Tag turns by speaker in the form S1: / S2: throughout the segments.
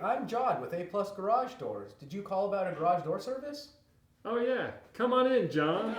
S1: I'm Jod with A Plus Garage Doors. Did you call about a garage door service?
S2: Oh yeah, come on in, John.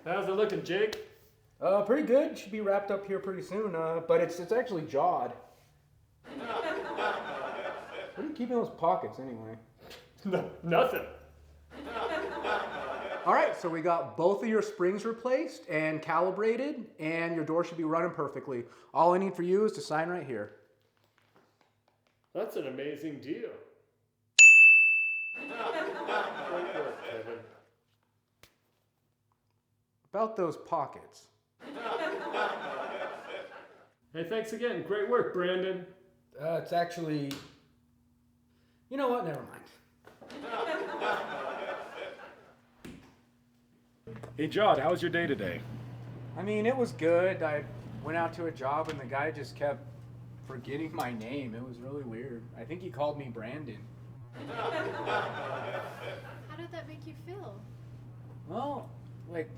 S2: How's it looking, Jake?
S1: Pretty good. Should be wrapped up here pretty soon. But it's actually Jod. What are you keeping in those pockets anyway?
S2: No, nothing.
S1: All right, so we got both of your springs replaced and calibrated, and your door should be running perfectly. All I need for you is to sign right here.
S2: That's an amazing deal. Great work, Kevin.
S1: About those pockets.
S2: Hey, thanks again. Great work, Brandon.
S1: It's actually... You know what? Never mind.
S3: Hey, Jod, how was your day today?
S1: I mean, it was good. I went out to a job and the guy just kept forgetting my name. It was really weird. I think he called me Brandon.
S4: How did that make you feel?
S1: Well, like,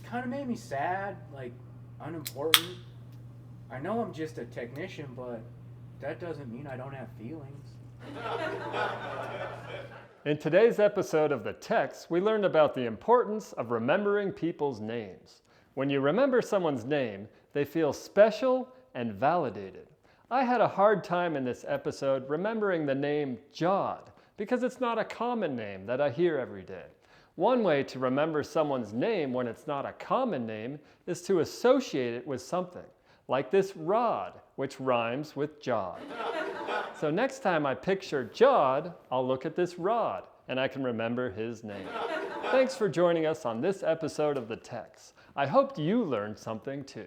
S1: kind of made me sad, like, unimportant. I know I'm just a technician, but that doesn't mean I don't have feelings.
S2: In today's episode of The Text, we learned about the importance of remembering people's names. When you remember someone's name, they feel special and validated. I had a hard time in this episode remembering the name Jod because it's not a common name that I hear every day. One way to remember someone's name when it's not a common name is to associate it with something, like this rod, which rhymes with Jod. So next time I picture Jod, I'll look at this rod and I can remember his name. Thanks for joining us on this episode of The Text. I hope you learned something too.